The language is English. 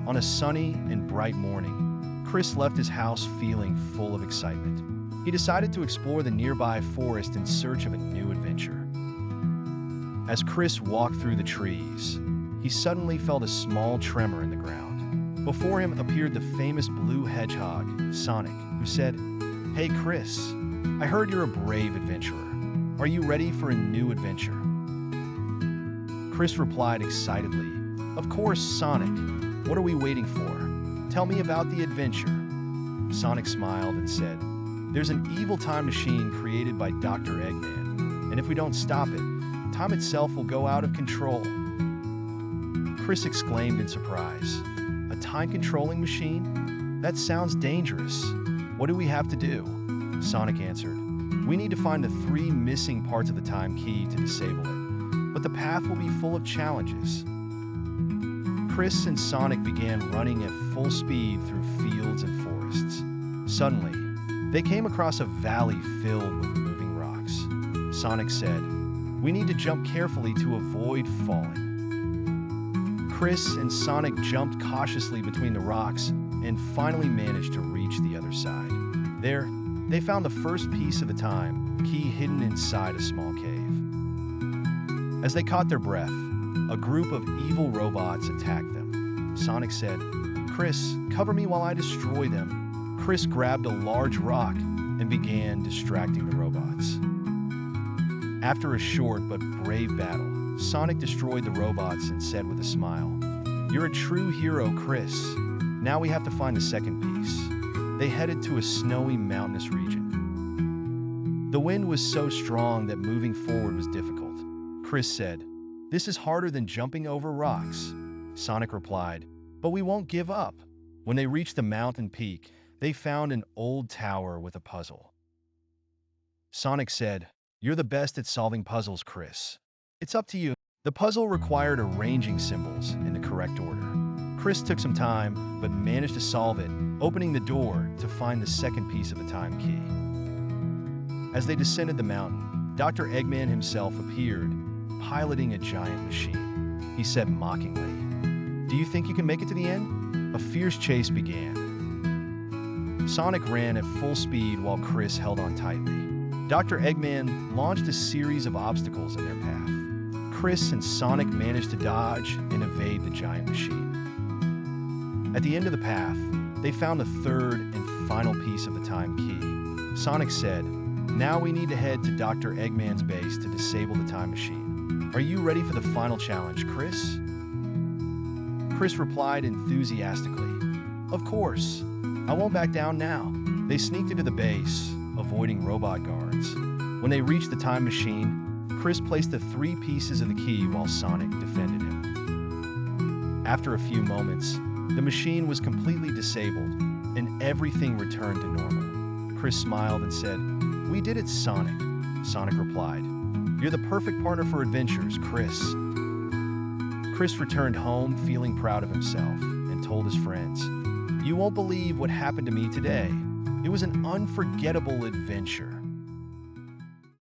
On a sunny and bright morning, Chris left his house feeling full of excitement. He decided to explore the nearby forest in search of a new adventure. As Chris walked through the trees, he suddenly felt a small tremor in the ground. Before him appeared the famous blue hedgehog, Sonic, who said, "Hey Chris, I heard you're a brave adventurer. Are you ready for a new adventure?" Chris replied excitedly, "Of course, Sonic. What are we waiting for? Tell me about the adventure." Sonic smiled and said, "There's an evil time machine created by Dr. Eggman, and if we don't stop it, time itself will go out of control." Chris exclaimed in surprise, "A time-controlling machine? That sounds dangerous. What do we have to do?" Sonic answered, "We need to find the 3 missing parts of the time key to disable it, but the path will be full of challenges." Chris and Sonic began running at full speed through fields and forests. Suddenly, they came across a valley filled with moving rocks. Sonic said, "We need to jump carefully to avoid falling." Chris and Sonic jumped cautiously between the rocks and finally managed to reach the other side. There, they found the first piece of the time key hidden inside a small cave. As they caught their breath, a group of evil robots attacked them. Sonic said, "Chris, cover me while I destroy them." Chris grabbed a large rock and began distracting the robots. After a short but brave battle, Sonic destroyed the robots and said with a smile, "You're a true hero, Chris. Now we have to find the second piece." They headed to a snowy mountainous region. The wind was so strong that moving forward was difficult. Chris said, "This is harder than jumping over rocks." Sonic replied, "But we won't give up." When they reached the mountain peak, they found an old tower with a puzzle. Sonic said, "You're the best at solving puzzles, Chris. It's up to you." The puzzle required arranging symbols in the correct order. Chris took some time, but managed to solve it, opening the door to find the second piece of the time key. As they descended the mountain, Dr. Eggman himself appeared, piloting a giant machine. He said mockingly, "Do you think you can make it to the end?" A fierce chase began. Sonic ran at full speed while Chris held on tightly. Dr. Eggman launched a series of obstacles in their path. Chris and Sonic managed to dodge and evade the giant machine. At the end of the path, they found the third and final piece of the time key. Sonic said, "Now we need to head to Dr. Eggman's base to disable the time machine. Are you ready for the final challenge, Chris?" Chris replied enthusiastically, "Of course. I won't back down now." They sneaked into the base, avoiding robot guards. When they reached the time machine, Chris placed the 3 pieces of the key while Sonic defended him. After a few moments, the machine was completely disabled, and everything returned to normal. Chris smiled and said, "We did it, Sonic." Sonic replied, "You're the perfect partner for adventures, Chris." Chris returned home feeling proud of himself and told his friends, "You won't believe what happened to me today. It was an unforgettable adventure."